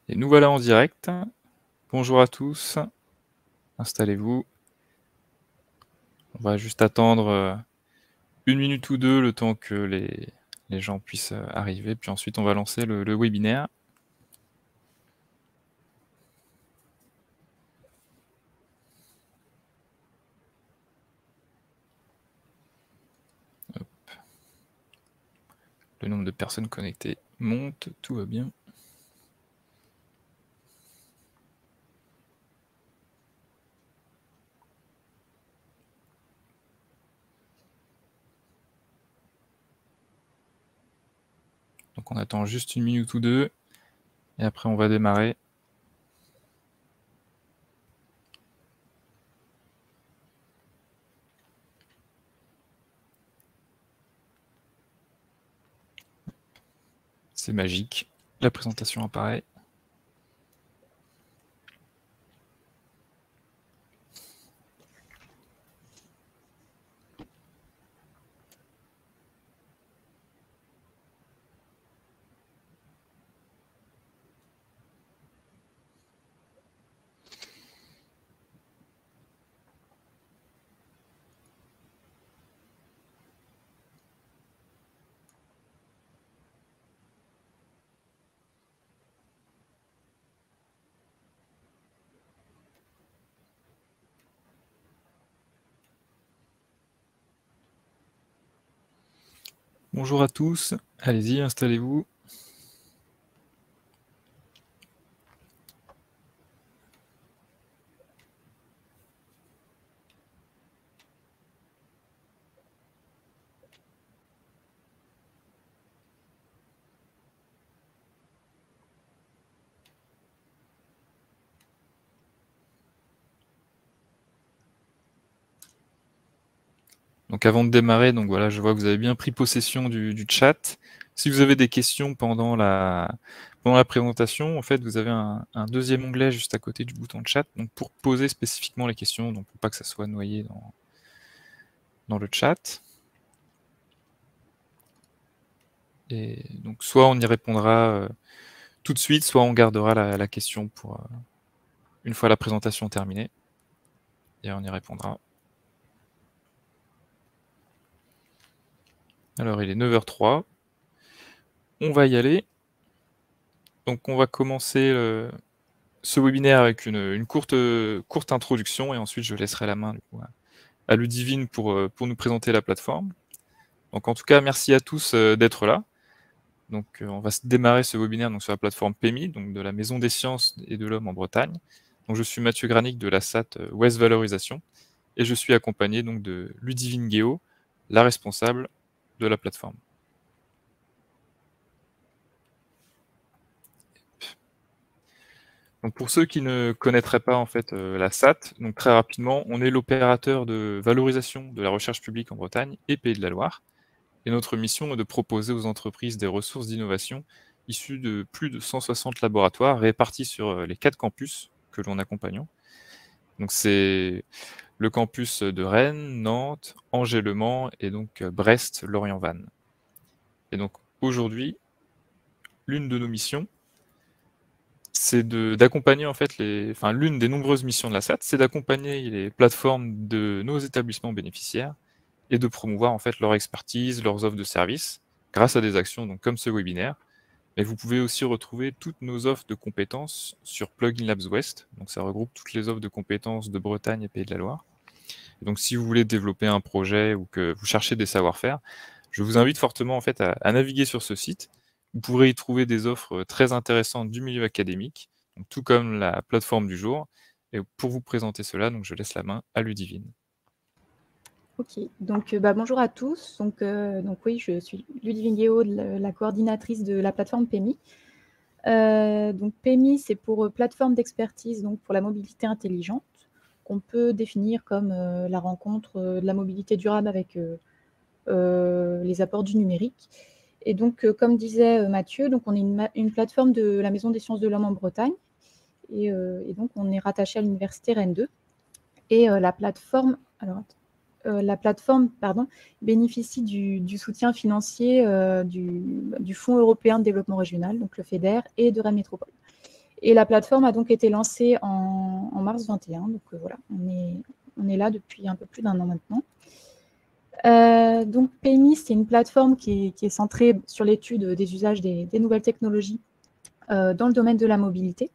Et nous voilà en direct. Bonjour à tous, installez-vous. On va juste attendre 1 minute ou 2 le temps que les gens puissent arriver, puis ensuite on va lancer le webinaire. Hop. Le nombre de personnes connectées monte, tout va bien. Donc on attend juste 1 minute ou 2 et après on va démarrer. C'est magique, la présentation apparaît. Bonjour à tous, allez-y, installez-vous. Donc avant de démarrer, donc voilà, je vois que vous avez bien pris possession du chat. Si vous avez des questions pendant la présentation, en fait, vous avez un deuxième onglet juste à côté du bouton de chat, donc pour poser spécifiquement les questions, donc pour pas que ça soit noyé dans le chat. Et donc soit on y répondra tout de suite, soit on gardera la question pour une fois la présentation terminée, et on y répondra. Alors il est 9h03, on va y aller. Donc on va commencer ce webinaire avec une courte introduction et ensuite je laisserai la main du coup, à Ludivine pour nous présenter la plateforme. Donc en tout cas, merci à tous d'être là. Donc on va démarrer ce webinaire donc, sur la plateforme PEMI, donc de la Maison des Sciences et de l'Homme en Bretagne. Donc je suis Mathieu Granic de la SAT Ouest Valorisation et je suis accompagné donc de Ludivine Guéot, la responsable de la plateforme. Donc pour ceux qui ne connaîtraient pas en fait la SAT, donc très rapidement, on est l'opérateur de valorisation de la recherche publique en Bretagne et Pays de la Loire. Et notre mission est de proposer aux entreprises des ressources d'innovation issues de plus de 160 laboratoires répartis sur les 4 campus que l'on accompagne. Donc c'est le campus de Rennes, Nantes, Angers-Le Mans et donc Brest, Lorient-Vannes. Et donc aujourd'hui, l'une de nos missions, c'est d'accompagner en fait l'une des nombreuses missions de la SAT, c'est d'accompagner les plateformes de nos établissements bénéficiaires et de promouvoir en fait leur expertise, leurs offres de services, grâce à des actions donc, comme ce webinaire. Mais vous pouvez aussi retrouver toutes nos offres de compétences sur Plugin Labs West. Donc ça regroupe toutes les offres de compétences de Bretagne et Pays de la Loire. Et donc si vous voulez développer un projet ou que vous cherchez des savoir-faire, je vous invite fortement en fait à naviguer sur ce site. Vous pourrez y trouver des offres très intéressantes du milieu académique, donc tout comme la plateforme du jour. Et pour vous présenter cela, donc je laisse la main à Ludivine. Ok, donc bonjour à tous. Donc oui, je suis Ludivine Guéot, la coordinatrice de la plateforme PEMI. Donc PEMI, c'est pour plateforme d'expertise donc pour la mobilité intelligente, qu'on peut définir comme la rencontre de la mobilité durable avec les apports du numérique. Et donc, comme disait Mathieu, donc on est une plateforme de la Maison des Sciences de l'Homme en Bretagne. Et donc, on est rattaché à l'Université Rennes 2. Et la plateforme, bénéficie du soutien financier du Fonds européen de développement régional, donc le FEDER, et de Rennes Métropole. Et la plateforme a donc été lancée en mars 2021. Donc voilà, on est là depuis un peu plus d'1 an maintenant. Donc PMI, c'est une plateforme qui est centrée sur l'étude des usages des nouvelles technologies dans le domaine de la mobilité.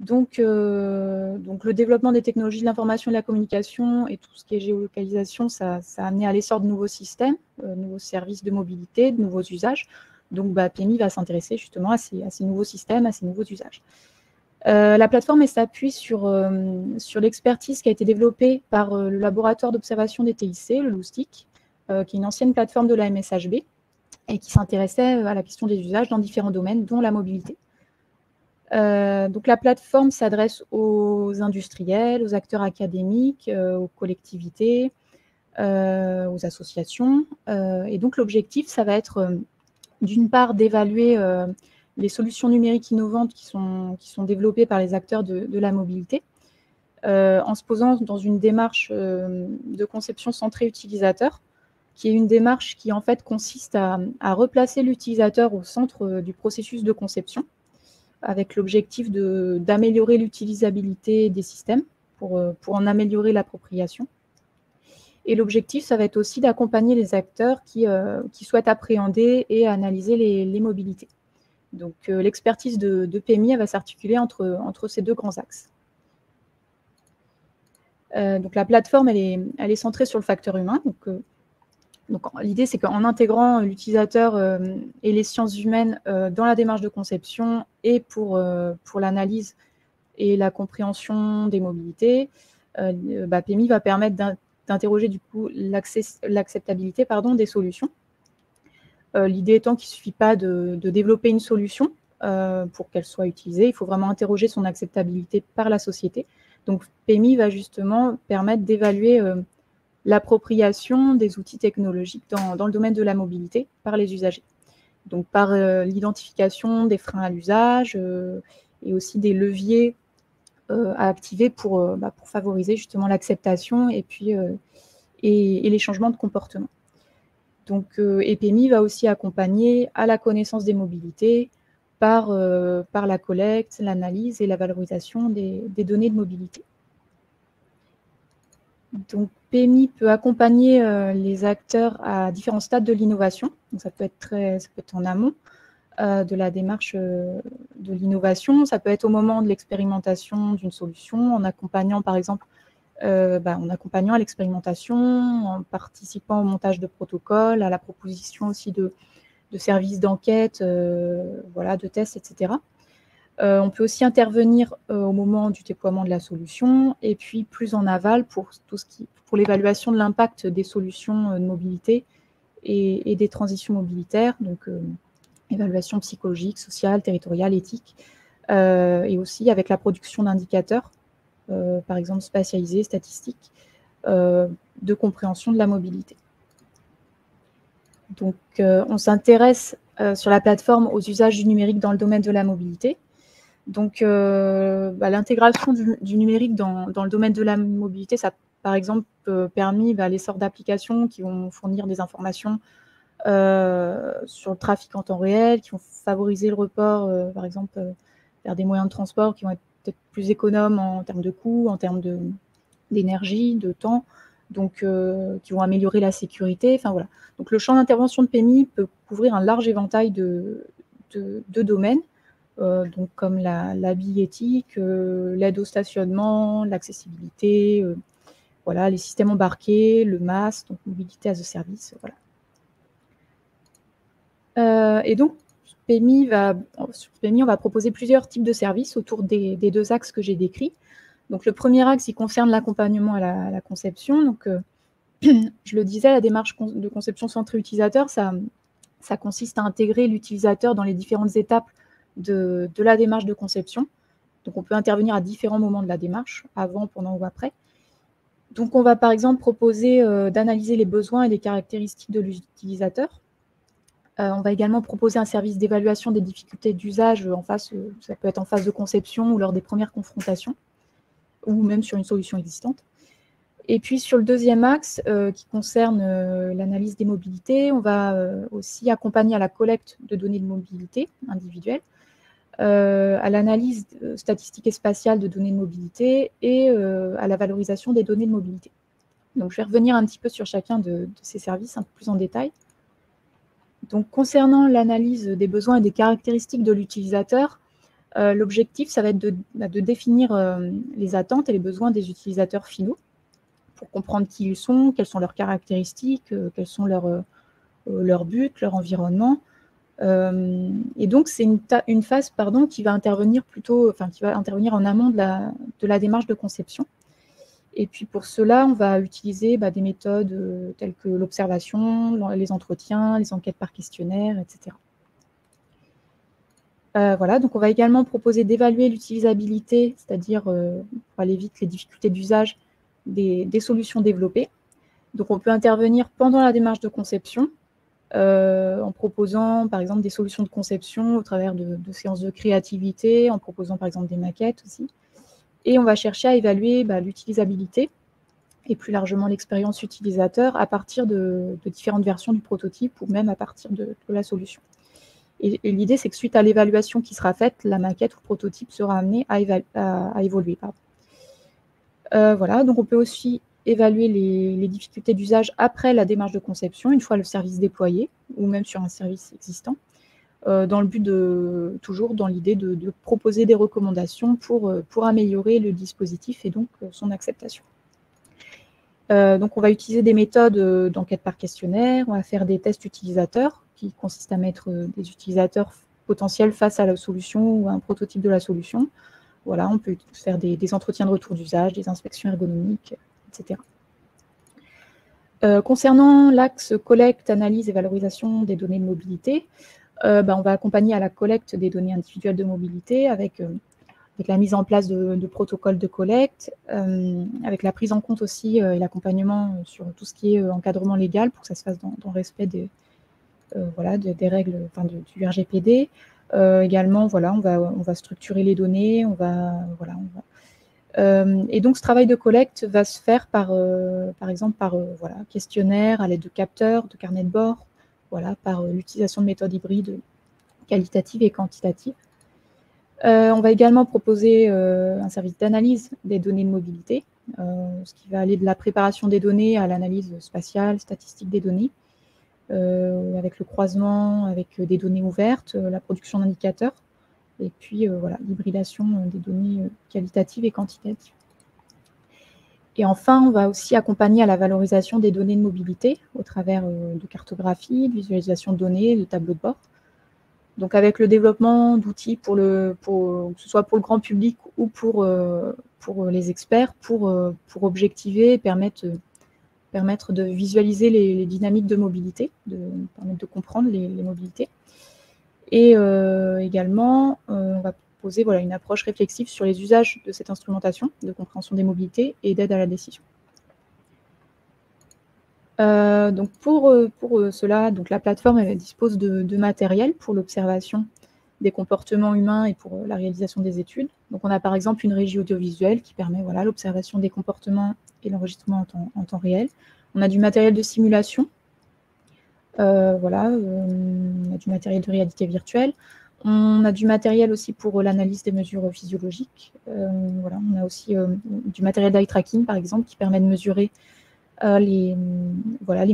Donc le développement des technologies de l'information et de la communication et tout ce qui est géolocalisation, ça a amené à l'essor de nouveaux systèmes, nouveaux services de mobilité, de nouveaux usages. Donc PMI va s'intéresser justement à ces nouveaux systèmes, à ces nouveaux usages. La plateforme, elle s'appuie sur l'expertise qui a été développée par le laboratoire d'observation des TIC, le LOUSTIC, qui est une ancienne plateforme de la MSHB et qui s'intéressait à la question des usages dans différents domaines, dont la mobilité. Donc la plateforme s'adresse aux industriels, aux acteurs académiques, aux collectivités, aux associations. Et donc l'objectif, ça va être d'une part d'évaluer les solutions numériques innovantes qui sont développées par les acteurs de la mobilité, en se posant dans une démarche de conception centrée utilisateur, qui est une démarche qui en fait consiste à replacer l'utilisateur au centre du processus de conception, avec l'objectif d'améliorer l'utilisabilité des systèmes pour en améliorer l'appropriation. Et l'objectif, ça va être aussi d'accompagner les acteurs qui souhaitent appréhender et analyser les mobilités. Donc l'expertise de PMI va s'articuler entre ces deux grands axes. Donc la plateforme, elle est centrée sur le facteur humain. Donc l'idée, c'est qu'en intégrant l'utilisateur et les sciences humaines dans la démarche de conception et pour l'analyse et la compréhension des mobilités, PMI va permettre d'interroger du coup l'acceptabilité des solutions. L'idée étant qu'il ne suffit pas de développer une solution pour qu'elle soit utilisée, il faut vraiment interroger son acceptabilité par la société. Donc PMI va justement permettre d'évaluer l'appropriation des outils technologiques dans le domaine de la mobilité par les usagers. Donc par l'identification des freins à l'usage et aussi des leviers à activer pour favoriser justement l'acceptation et puis et les changements de comportement. Donc PMI va aussi accompagner à la connaissance des mobilités par la collecte, l'analyse et la valorisation des données de mobilité. Donc PMI peut accompagner les acteurs à différents stades de l'innovation. Donc ça peut être en amont de la démarche de l'innovation. Ça peut être au moment de l'expérimentation d'une solution, en accompagnant par exemple en accompagnant à l'expérimentation, en participant au montage de protocoles, à la proposition aussi de services d'enquête, de tests, etc. On peut aussi intervenir au moment du déploiement de la solution et puis plus en aval pour l'évaluation de l'impact des solutions de mobilité et des transitions mobilitaires, donc évaluation psychologique, sociale, territoriale, éthique, et aussi avec la production d'indicateurs, par exemple spatialisés, statistiques, de compréhension de la mobilité. Donc on s'intéresse sur la plateforme aux usages du numérique dans le domaine de la mobilité. Donc l'intégration du numérique dans le domaine de la mobilité, ça a par exemple permis l'essor d'applications qui vont fournir des informations sur le trafic en temps réel, qui vont favoriser le report, par exemple, vers des moyens de transport qui vont être peut-être plus économes en termes de coûts, en termes d'énergie, de temps, donc qui vont améliorer la sécurité. Enfin voilà. Donc le champ d'intervention de PMI peut couvrir un large éventail de domaines, donc comme la billettique, l'aide au stationnement, l'accessibilité, les systèmes embarqués, le MaaS, donc mobilité as a service, voilà. Et donc sur PMI, on va proposer plusieurs types de services autour des deux axes que j'ai décrits. Donc le premier axe, il concerne l'accompagnement à la conception. Donc je le disais, la démarche de conception centrée utilisateur, ça consiste à intégrer l'utilisateur dans les différentes étapes de la démarche de conception. Donc on peut intervenir à différents moments de la démarche, avant, pendant ou après. Donc on va par exemple proposer d'analyser les besoins et les caractéristiques de l'utilisateur. On va également proposer un service d'évaluation des difficultés d'usage ça peut être en phase de conception ou lors des premières confrontations, ou même sur une solution existante. Et puis sur le deuxième axe, qui concerne l'analyse des mobilités, on va aussi accompagner à la collecte de données de mobilité individuelles, à l'analyse statistique et spatiale de données de mobilité et à la valorisation des données de mobilité. Donc, je vais revenir un petit peu sur chacun de ces services un peu plus en détail. Donc, concernant l'analyse des besoins et des caractéristiques de l'utilisateur, l'objectif, ça va être de définir les attentes et les besoins des utilisateurs finaux pour comprendre qui ils sont, quelles sont leurs caractéristiques, quels sont leurs buts, leur environnement. Et donc, c'est une phase qui va intervenir en amont de la démarche de conception. Et puis pour cela, on va utiliser des méthodes telles que l'observation, les entretiens, les enquêtes par questionnaire, etc. Voilà, donc on va également proposer d'évaluer l'utilisabilité, c'est-à-dire pour aller vite les difficultés d'usage des solutions développées. Donc on peut intervenir pendant la démarche de conception en proposant par exemple des solutions de conception au travers de séances de créativité, en proposant par exemple des maquettes aussi. Et on va chercher à évaluer l'utilisabilité et plus largement l'expérience utilisateur à partir de différentes versions du prototype ou même à partir de la solution. Et l'idée, c'est que suite à l'évaluation qui sera faite, la maquette ou le prototype sera amené à évoluer. Voilà, donc on peut aussi évaluer les difficultés d'usage après la démarche de conception, une fois le service déployé, ou même sur un service existant, dans le but toujours dans l'idée de proposer des recommandations pour améliorer le dispositif et donc son acceptation. Donc on va utiliser des méthodes d'enquête par questionnaire, on va faire des tests utilisateurs, qui consistent à mettre des utilisateurs potentiels face à la solution ou à un prototype de la solution. Voilà, on peut faire des entretiens de retour d'usage, des inspections ergonomiques, etc. Concernant l'axe collecte, analyse et valorisation des données de mobilité, on va accompagner à la collecte des données individuelles de mobilité avec la mise en place de protocoles de collecte, avec la prise en compte aussi et l'accompagnement sur tout ce qui est encadrement légal pour que ça se fasse dans le respect des règles du RGPD. Également, on va structurer les données, et donc ce travail de collecte va se faire par exemple par questionnaire à l'aide de capteurs, de carnets de bord, par l'utilisation de méthodes hybrides qualitatives et quantitatives. On va également proposer un service d'analyse des données de mobilité, ce qui va aller de la préparation des données à l'analyse spatiale, statistique des données, avec le croisement, avec des données ouvertes, la production d'indicateurs, et puis l'hybridation des données qualitatives et quantitatives. Et enfin, on va aussi accompagner à la valorisation des données de mobilité au travers de cartographie, de visualisation de données, de tableaux de bord. Donc avec le développement d'outils que ce soit pour le grand public ou pour les experts, pour objectiver et permettre de visualiser les dynamiques de mobilité, permettre de comprendre les mobilités. Et également, on va proposer une approche réflexive sur les usages de cette instrumentation, de compréhension des mobilités et d'aide à la décision. Donc pour cela, la plateforme elle dispose de matériel pour l'observation des comportements humains et pour la réalisation des études. Donc on a par exemple une régie audiovisuelle qui permet l'observation des comportements et l'enregistrement en temps réel. On a du matériel de simulation, on a du matériel de réalité virtuelle. On a du matériel aussi pour l'analyse des mesures physiologiques. On a aussi du matériel d'eye tracking, par exemple, qui permet de mesurer les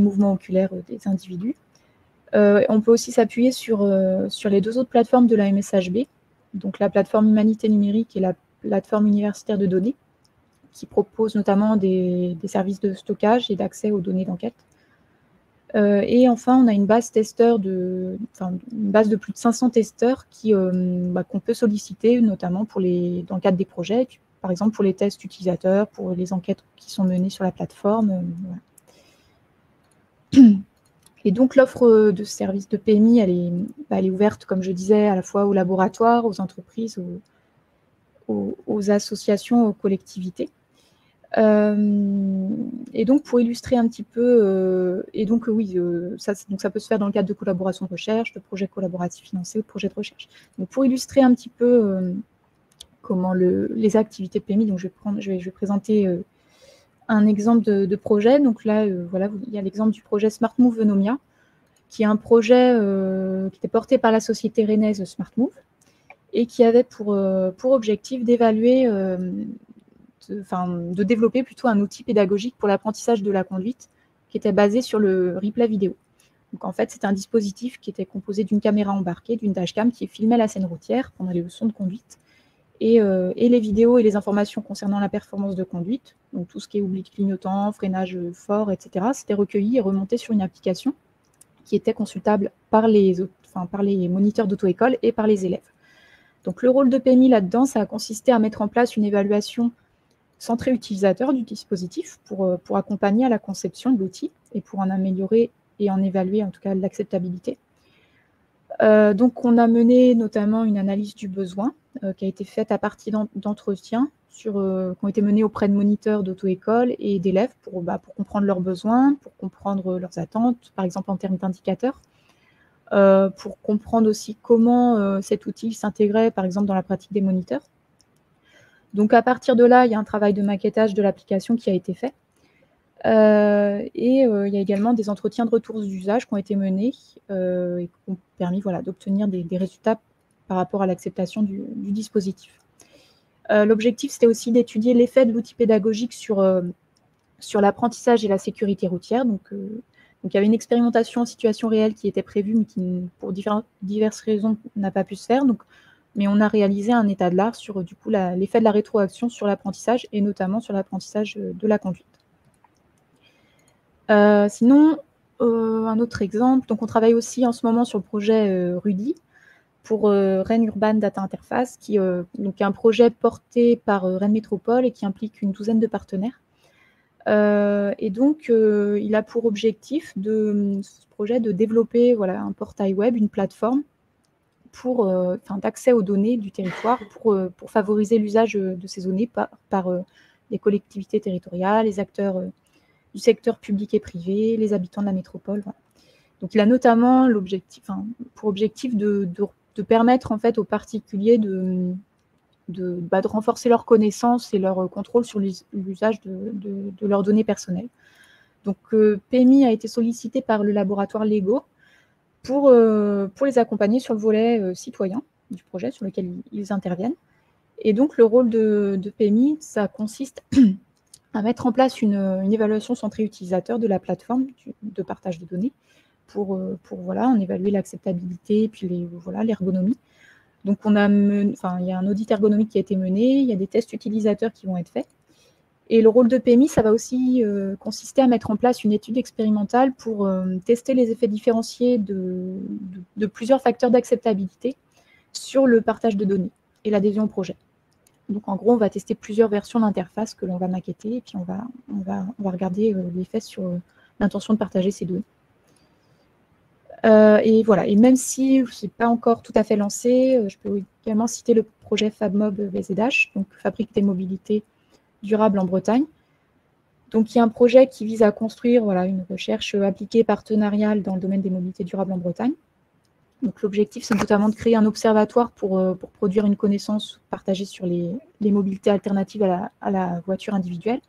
mouvements oculaires des individus. On peut aussi s'appuyer sur les deux autres plateformes de la MSHB, donc la plateforme Humanité numérique et la plateforme universitaire de données, qui proposent notamment des services de stockage et d'accès aux données d'enquête. Et enfin, on a une base de plus de 500 testeurs qu'on peut solliciter, notamment dans le cadre des projets, par exemple pour les tests utilisateurs, pour les enquêtes qui sont menées sur la plateforme. Et donc l'offre de services de PMI, elle est ouverte, comme je disais, à la fois aux laboratoires, aux entreprises, aux associations, aux collectivités. Et donc pour illustrer un petit peu, ça peut se faire dans le cadre de collaboration de recherche, de projets collaboratifs financés ou de projets de recherche. Donc pour illustrer un petit peu comment les activités de PMI, donc je vais présenter un exemple de projet. Donc là, il y a l'exemple du projet Smart Move Venomia, qui est un projet qui était porté par la société rennaise Smart Move et qui avait pour objectif d'évaluer, de développer plutôt un outil pédagogique pour l'apprentissage de la conduite qui était basé sur le replay vidéo. Donc en fait, c'était un dispositif qui était composé d'une caméra embarquée, d'une dashcam qui filmait la scène routière pendant les leçons de conduite, et les vidéos et les informations concernant la performance de conduite, donc tout ce qui est oubli de clignotant, freinage fort, etc., c'était recueilli et remonté sur une application qui était consultable par les moniteurs d'auto-école et par les élèves. Donc le rôle de PMI là-dedans, ça a consisté à mettre en place une évaluation centrée utilisateur du dispositif pour accompagner à la conception de l'outil et pour en améliorer et en évaluer en tout cas l'acceptabilité. Donc on a mené notamment une analyse du besoin qui a été faite à partir d'entretiens qui ont été menés auprès de moniteurs d'auto-école et d'élèves pour comprendre leurs besoins, pour comprendre leurs attentes, par exemple en termes d'indicateurs, pour comprendre aussi comment cet outil s'intégrait par exemple dans la pratique des moniteurs. Donc à partir de là, il y a un travail de maquettage de l'application qui a été fait. Il y a également des entretiens de retour d'usage qui ont été menés et qui ont permis d'obtenir des résultats par rapport à l'acceptation du dispositif. L'objectif, c'était aussi d'étudier l'effet de l'outil pédagogique sur l'apprentissage et la sécurité routière. Donc, il y avait une expérimentation en situation réelle qui était prévue, mais qui, pour diverses raisons, n'a pas pu se faire. Mais on a réalisé un état de l'art sur l'effet de la rétroaction sur l'apprentissage et notamment sur l'apprentissage de la conduite. Sinon, un autre exemple, donc on travaille aussi en ce moment sur le projet RUDI pour Rennes Urban Data Interface, qui est un projet porté par Rennes Métropole et qui implique une douzaine de partenaires. Il a pour objectif ce projet de développer un portail web, une plateforme d'accès aux données du territoire pour favoriser l'usage de ces données par les collectivités territoriales, les acteurs du secteur public et privé, les habitants de la métropole. Voilà. Donc, il a notamment pour objectif de permettre en fait aux particuliers de renforcer leurs connaissances et leur contrôle sur l'usage de leurs données personnelles. Donc, PMI a été sollicité par le laboratoire Lego pour les accompagner sur le volet citoyen du projet sur lequel ils interviennent. Et donc, le rôle de PMI, ça consiste à mettre en place une évaluation centrée utilisateur de la plateforme de partage de données pour en évaluer l'acceptabilité et puis l'ergonomie. Donc, il y a un audit ergonomique qui a été mené, il y a des tests utilisateurs qui vont être faits. Et le rôle de PMI, ça va aussi consister à mettre en place une étude expérimentale pour tester les effets différenciés de plusieurs facteurs d'acceptabilité sur le partage de données et l'adhésion au projet. Donc, en gros, on va tester plusieurs versions d'interface que l'on va maqueter et puis on va regarder l'effet sur l'intention de partager ces données. Et voilà. Et même si ce n'est pas encore tout à fait lancé, je peux également citer le projet FabMob VZH, donc Fabrique des mobilités durables en Bretagne. Donc, il y a un projet qui vise à construire une recherche appliquée partenariale dans le domaine des mobilités durables en Bretagne. Donc, l'objectif, c'est notamment de créer un observatoire pour produire une connaissance partagée sur les mobilités alternatives à la voiture individuelle,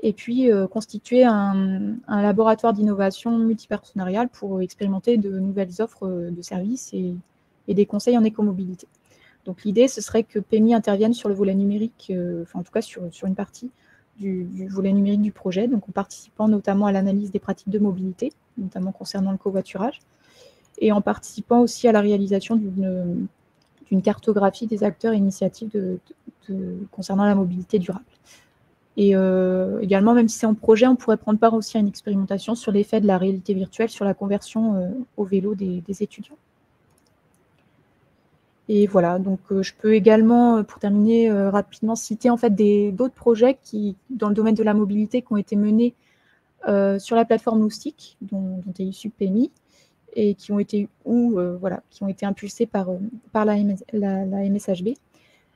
et puis constituer un laboratoire d'innovation multipartenariale pour expérimenter de nouvelles offres de services et des conseils en écomobilité. Donc, l'idée, ce serait que PMI intervienne sur le volet numérique, en tout cas sur une partie du volet numérique du projet, donc en participant notamment à l'analyse des pratiques de mobilité, notamment concernant le covoiturage, et en participant aussi à la réalisation d'une cartographie des acteurs et initiatives concernant la mobilité durable. Et également, même si c'est en projet, on pourrait prendre part aussi à une expérimentation sur l'effet de la réalité virtuelle sur la conversion au vélo des étudiants. Et voilà, donc je peux également, pour terminer rapidement, citer en fait d'autres projets dans le domaine de la mobilité qui ont été menés sur la plateforme Loustic, dont est issu PMI, et qui ont été impulsés par la MSHB.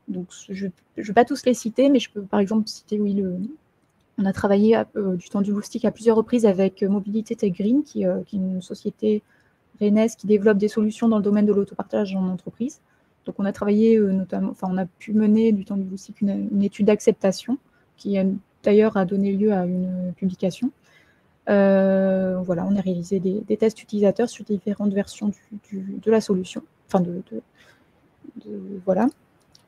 Donc, je ne vais pas tous les citer, mais je peux par exemple citer, on a travaillé du temps du Loustic à plusieurs reprises avec Mobilité Tech Green, qui est une société rennaise qui développe des solutions dans le domaine de l'autopartage en entreprise. Donc, on a travaillé on a pu mener du temps du Loustic une étude d'acceptation qui d'ailleurs a donné lieu à une publication. On a réalisé des tests utilisateurs sur différentes versions de la solution, voilà.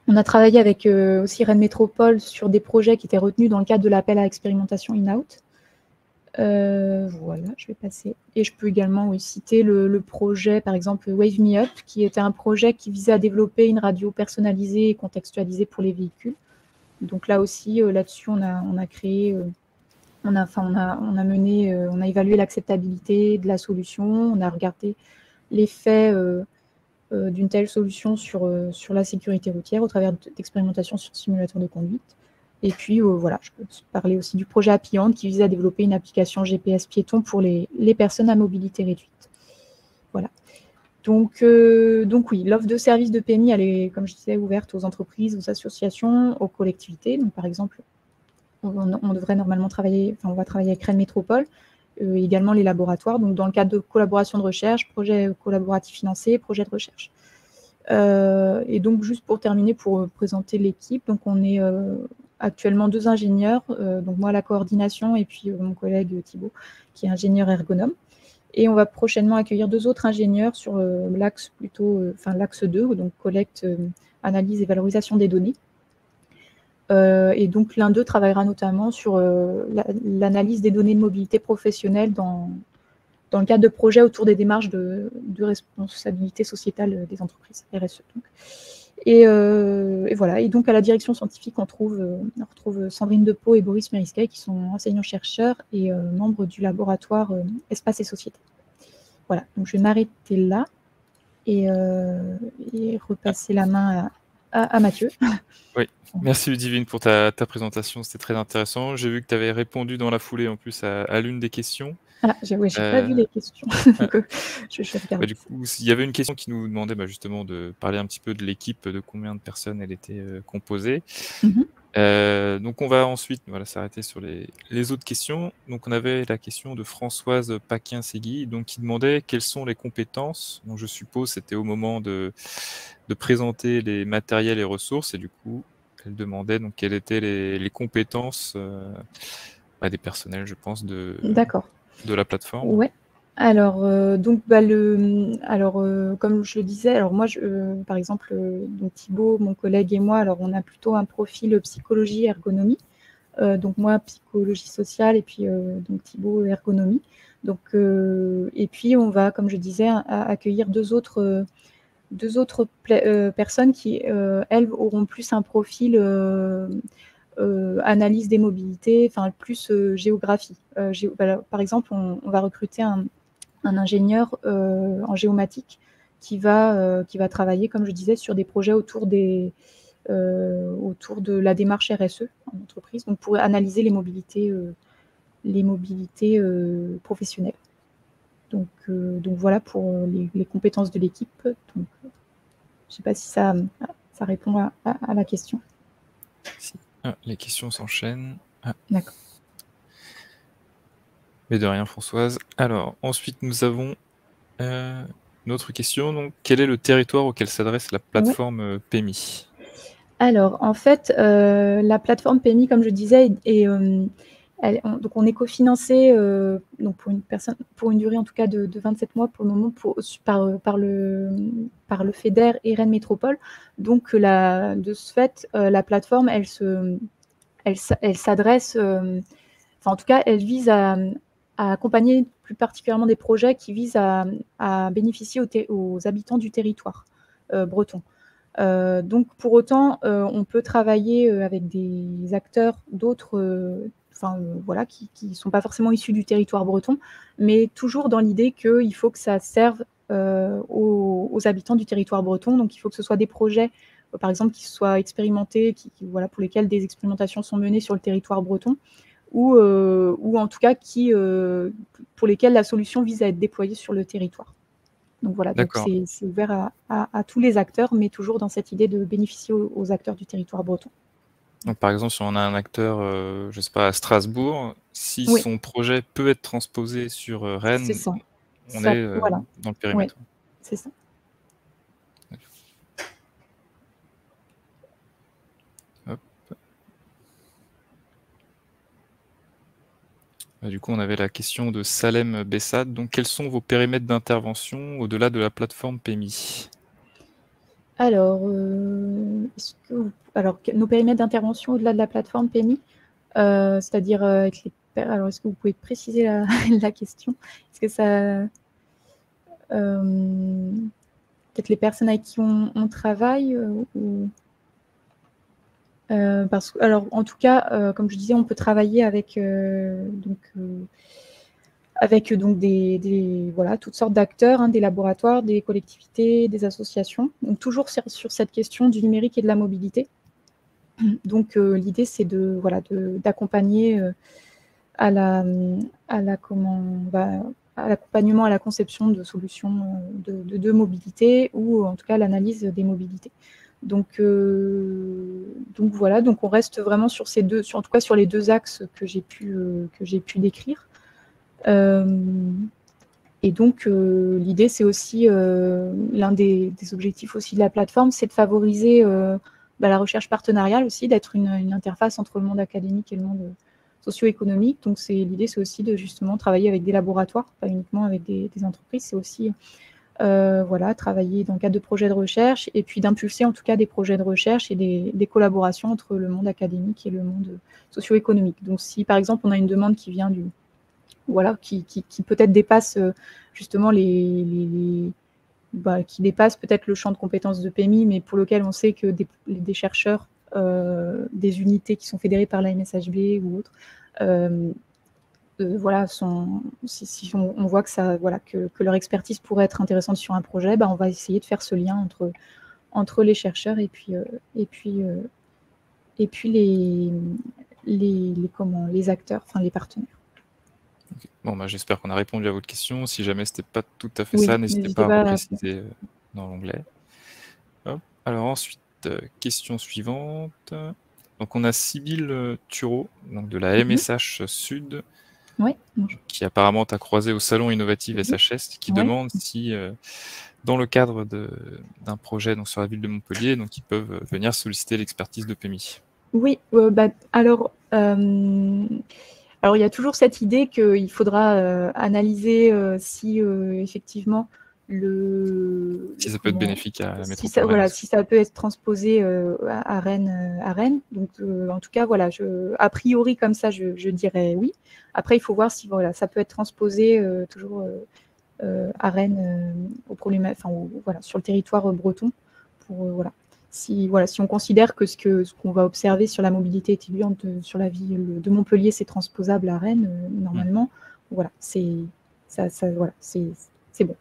On a travaillé avec aussi Rennes Métropole sur des projets qui étaient retenus dans le cadre de l'appel à expérimentation in-out. Voilà, je vais passer. Et je peux également citer le projet, par exemple, Wave Me Up, qui était un projet qui visait à développer une radio personnalisée et contextualisée pour les véhicules. Donc là aussi, là-dessus, on a créé, on a évalué l'acceptabilité de la solution, on a regardé l'effet d'une telle solution sur la sécurité routière au travers d'expérimentations sur simulateur de conduite. Et puis voilà, je peux parler aussi du projet Appiant qui vise à développer une application GPS piéton pour les personnes à mobilité réduite. Voilà. Donc oui, l'offre de services de PMI, elle est, comme je disais, ouverte aux entreprises, aux associations, aux collectivités. Donc par exemple, on devrait normalement travailler, enfin on va travailler avec Rennes Métropole, également les laboratoires, donc dans le cadre de collaboration de recherche, projet collaboratif financé, projet de recherche. Et donc juste pour terminer, pour présenter l'équipe, donc on est actuellement 2 ingénieurs, donc moi à la coordination et puis mon collègue Thibaut qui est ingénieur ergonome. Et on va prochainement accueillir 2 autres ingénieurs sur l'axe plutôt, l'axe 2, donc collecte, analyse et valorisation des données. Et donc l'un d'eux travaillera notamment sur l'analyse des données de mobilité professionnelle dans le cadre de projets autour des démarches de responsabilité sociétale des entreprises, RSE. Donc. Et voilà. Et donc à la direction scientifique, on retrouve Sandrine Depeau et Boris Merisquet, qui sont enseignants-chercheurs et membres du laboratoire Espace et Société. Voilà, donc je vais m'arrêter là et repasser la main à Mathieu. Oui, merci Ludivine pour ta présentation, c'était très intéressant. J'ai vu que tu avais répondu dans la foulée en plus à l'une des questions. Ah, j'ai pas vu les questions. Donc, je vais regarder. Du coup, il y avait une question qui nous demandait justement de parler un petit peu de l'équipe, de combien de personnes elle était composée. Donc on va ensuite s'arrêter sur les autres questions. Donc on avait la question de Françoise Paquin-Segui, donc qui demandait quelles sont les compétences. Donc je suppose c'était au moment de présenter les matériels et ressources, et du coup elle demandait donc quelles étaient les compétences des personnels, je pense, de la plateforme. Ouais. Alors donc comme je le disais, alors moi par exemple donc Thibaut, mon collègue et moi, alors on a plutôt un profil psychologie ergonomie. Donc moi psychologie sociale et puis donc Thibaut ergonomie. Donc et puis on va, comme je disais, accueillir deux autres personnes qui elles auront plus un profil analyse des mobilités, enfin plus géographie. Par exemple, on va recruter un ingénieur en géomatique qui va travailler, comme je disais, sur des projets autour de la démarche RSE en entreprise, donc pour analyser les mobilités professionnelles. Donc voilà pour les compétences de l'équipe. Donc, je ne sais pas si ça répond à la question. Si. Ah, les questions s'enchaînent. Ah. D'accord. Mais de rien, Françoise. Alors, ensuite, nous avons une autre question. Donc, quel est le territoire auquel s'adresse la plateforme PMI? Alors, en fait, la plateforme PMI, comme je disais, donc on est cofinancé donc pour une durée en tout cas de 27 mois pour le moment par le FEDER et Rennes Métropole. Donc, de ce fait, la plateforme, elle s'adresse, en tout cas, elle vise à accompagner plus particulièrement des projets qui visent à bénéficier aux habitants du territoire breton. Donc pour autant, on peut travailler avec des acteurs d'autres, qui ne sont pas forcément issus du territoire breton, mais toujours dans l'idée qu'il faut que ça serve aux habitants du territoire breton. Donc il faut que ce soit des projets, par exemple, qui soient expérimentés, pour lesquels des expérimentations sont menées sur le territoire breton, ou en tout cas pour lesquels la solution vise à être déployée sur le territoire. Donc voilà, donc c'est ouvert à tous les acteurs, mais toujours dans cette idée de bénéficier aux acteurs du territoire breton. Donc par exemple, si on a un acteur, je ne sais pas, à Strasbourg, si son projet peut être transposé sur Rennes, on est dans le périmètre. Ouais, c'est ça. Hop. Du coup, on avait la question de Salem Bessad. Donc, quels sont vos périmètres d'intervention au-delà de la plateforme PMI? Alors, nos périmètres d'intervention au-delà de la plateforme PMI, c'est-à-dire avec alors, est-ce que vous pouvez préciser la question? Est-ce que ça... peut-être les personnes avec qui on travaille ou... alors, en tout cas, comme je disais, on peut travailler avec voilà, toutes sortes d'acteurs, des laboratoires, des collectivités, des associations. Donc, toujours sur cette question du numérique et de la mobilité. Donc, l'idée, c'est d'accompagner à l'accompagnement à la conception de solutions de mobilité ou en tout cas l'analyse des mobilités. Donc voilà, donc on reste vraiment sur ces deux, en tout cas sur les deux axes que j'ai pu décrire. Et donc l'idée, c'est aussi l'un des objectifs aussi de la plateforme, c'est de favoriser la recherche partenariale aussi, d'être une interface entre le monde académique et le monde socio-économique. Donc l'idée, c'est aussi de justement travailler avec des laboratoires, pas uniquement avec des entreprises, c'est aussi travailler dans le cadre de projets de recherche et puis d'impulser en tout cas des projets de recherche et des collaborations entre le monde académique et le monde socio-économique. Donc si par exemple on a une demande qui vient qui peut-être dépasse justement qui dépasse peut-être le champ de compétences de PMI, mais pour lequel on sait que des chercheurs, des unités qui sont fédérées par la MSHB ou autres, si on voit que leur expertise pourrait être intéressante sur un projet, on va essayer de faire ce lien entre les chercheurs et puis les acteurs, enfin les partenaires. Okay. Bon, j'espère qu'on a répondu à votre question. Si jamais c'était pas tout à fait ça, n'hésitez pas à repréciser dans l'onglet. Alors ensuite, question suivante. Donc on a Sybille Thureau, donc de la MSH Sud, qui apparemment t'a croisé au salon innovatif SHS, qui demande si, dans le cadre d'un projet sur la ville de Montpellier, donc ils peuvent venir solliciter l'expertise de PMI. Oui, alors il y a toujours cette idée qu'il faudra analyser si effectivement si ça peut être bénéfique à la métropole. Si ça peut être transposé à Rennes. Donc, en tout cas, a priori, comme ça, je dirais oui. Après, il faut voir si ça peut être transposé toujours à Rennes sur le territoire breton. Si on considère que ce qu'on va observer sur la mobilité étudiante sur la ville de Montpellier, c'est transposable à Rennes, normalement, c'est bon.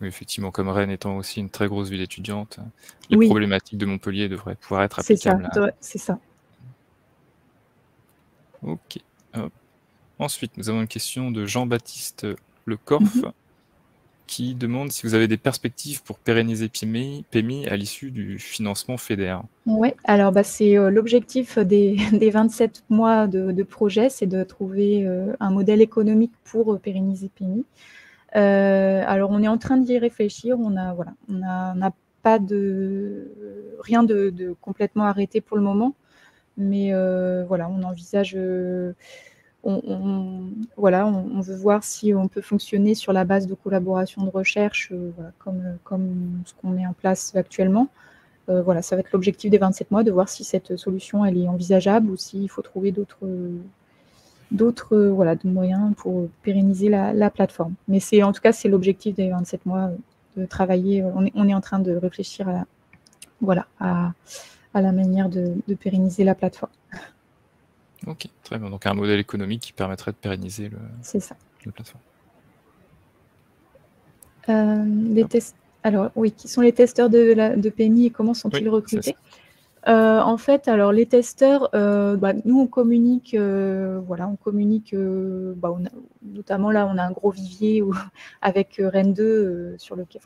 Oui, effectivement, comme Rennes étant aussi une très grosse ville étudiante, les problématiques de Montpellier devraient pouvoir être applicables. C'est ça. Ok. Ensuite, nous avons une question de Jean-Baptiste Lecorf, qui demande si vous avez des perspectives pour pérenniser PMI à l'issue du financement FEDER. Oui, alors c'est l'objectif des 27 mois de projet, c'est de trouver un modèle économique pour pérenniser PMI. Alors, on est en train d'y réfléchir. On n'a pas rien de complètement arrêté pour le moment, mais on envisage. On veut voir si on peut fonctionner sur la base de collaboration de recherche, comme ce qu'on met en place actuellement. Ça va être l'objectif des 27 mois, de voir si cette solution elle est envisageable ou s'il faut trouver d'autres moyens pour pérenniser la plateforme. Mais en tout cas, c'est l'objectif des 27 mois de travailler. On est en train de réfléchir à la manière de pérenniser la plateforme. Ok, très bien. Donc un modèle économique qui permettrait de pérenniser la plateforme. Alors oui, qui sont les testeurs de PMI et comment sont-ils recrutés? En fait, alors les testeurs, nous on communique, notamment là on a un gros vivier avec Rennes 2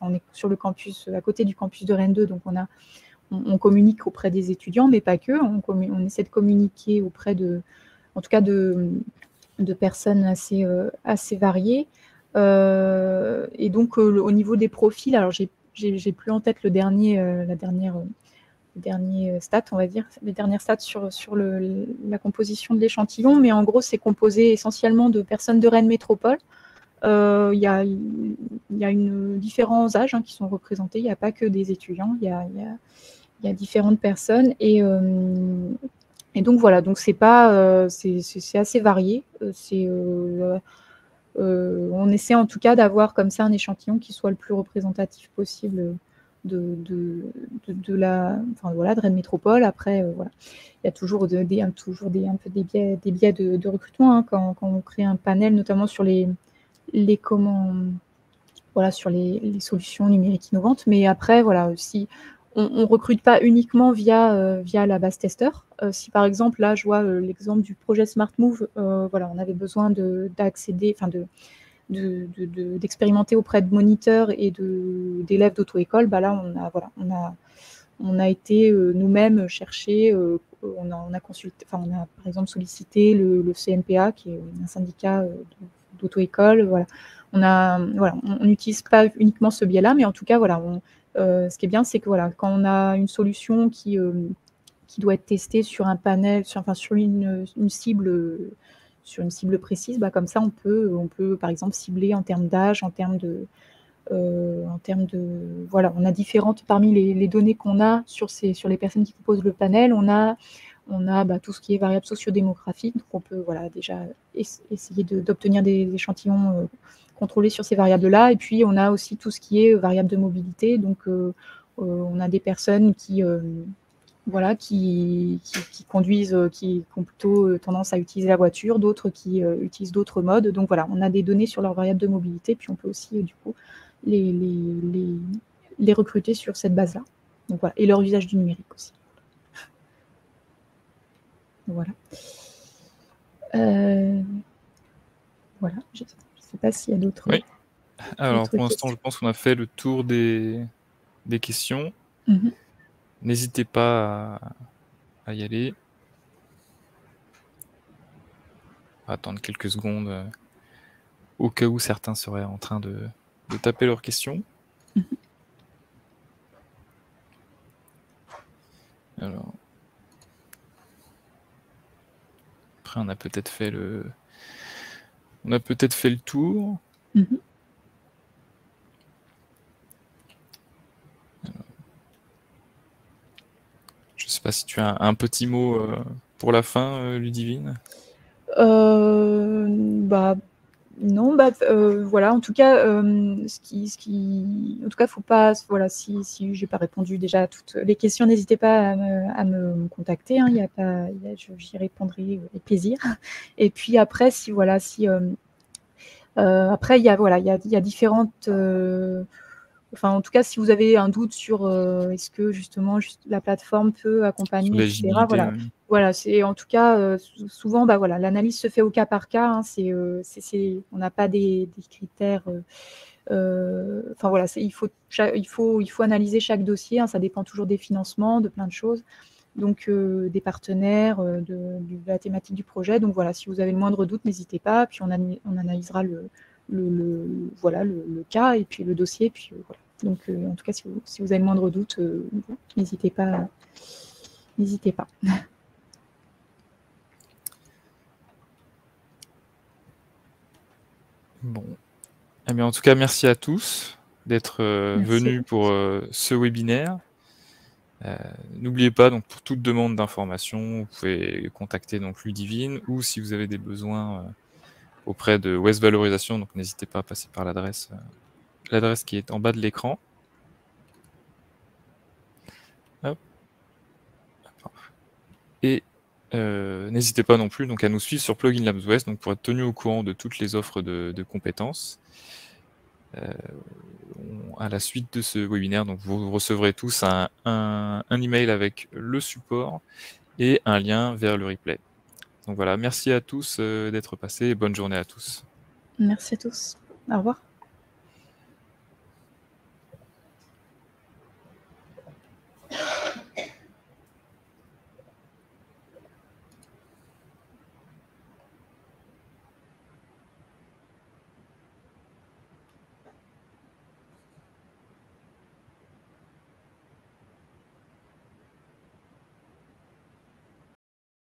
on est sur le campus, à côté du campus de Rennes 2, donc on communique auprès des étudiants, mais pas que, on essaie de communiquer auprès de personnes assez variées. Et donc au niveau des profils, alors j'ai plus en tête les dernières stats, on va dire, les dernières stats sur la composition de l'échantillon, mais en gros, c'est composé essentiellement de personnes de Rennes Métropole, Il y a différents âges qui sont représentés. Il n'y a pas que des étudiants, il y a différentes personnes. Et donc voilà, donc c'est assez varié. On essaie en tout cas d'avoir comme ça un échantillon qui soit le plus représentatif possible de Rennes Métropole. Après, voilà, il y a toujours un peu des biais de recrutement quand on crée un panel, notamment sur sur les solutions numériques innovantes. Mais après, voilà, si on recrute pas uniquement via la base testeur. Si par exemple, là, je vois l'exemple du projet Smart Move, voilà, on avait besoin d'accéder, d'expérimenter auprès de moniteurs et d'élèves d'auto-école. Là, on a été nous-mêmes chercher, on a consulté, on a par exemple sollicité le CNPA, qui est un syndicat d'auto-école. Voilà. On n'utilise pas uniquement ce biais-là, mais en tout cas, voilà, ce qui est bien, c'est que voilà, quand on a une solution qui doit être testée sur un panel, sur une cible précise, comme ça, on peut par exemple cibler en termes d'âge, en termes de voilà, on a différentes parmi les données qu'on a sur les personnes qui composent le panel. On a tout ce qui est variables sociodémographiques. Donc on peut voilà, déjà essayer d'obtenir des échantillons contrôlés sur ces variables-là. Et puis on a aussi tout ce qui est variables de mobilité. Donc on a des personnes qui conduisent, qui ont plutôt tendance à utiliser la voiture, d'autres qui utilisent d'autres modes. Donc voilà, on a des données sur leurs variables de mobilité, puis on peut aussi du coup les recruter sur cette base-là. Donc voilà, et leur usage du numérique aussi. Voilà. Voilà, je ne sais pas s'il y a d'autres. Oui. Alors pour l'instant, je pense qu'on a fait le tour des questions. N'hésitez pas à y aller. On va attendre quelques secondes au cas où certains seraient en train de taper leurs questions. Alors, après, on a peut-être fait le tour. Je ne sais pas si tu as un petit mot pour la fin, Ludivine. Non, voilà, en tout cas, en tout cas, faut pas, voilà, si j'ai pas répondu déjà à toutes les questions, n'hésitez pas à me contacter, il y a pas, j'y répondrai avec plaisir. Et puis après, après, il y a différentes, en tout cas, si vous avez un doute sur est-ce que justement la plateforme peut accompagner, etc. Voilà, c'est en tout cas souvent, voilà, l'analyse se fait au cas par cas. On n'a pas des critères. Voilà, il faut analyser chaque dossier. Ça dépend toujours des financements, de plein de choses. Donc des partenaires, de la thématique du projet. Donc voilà, si vous avez le moindre doute, n'hésitez pas. Puis on analysera le cas et puis le dossier. Puis voilà. Donc en tout cas, si vous avez le moindre doute, n'hésitez pas. N'hésitez pas. Bon. Eh bien, en tout cas, merci à tous d'être venus pour ce webinaire. N'oubliez pas, donc, pour toute demande d'information, vous pouvez contacter donc Ludivine, ou si vous avez des besoins auprès de West Valorisation, donc n'hésitez pas à passer par l'adresse qui est en bas de l'écran. Et n'hésitez pas non plus donc, à nous suivre sur Plugin Labs West donc, pour être tenu au courant de toutes les offres de compétences. À la suite de ce webinaire, donc, vous recevrez tous un email avec le support et un lien vers le replay. Donc voilà, merci à tous d'être passés et bonne journée à tous. Merci à tous. Au revoir.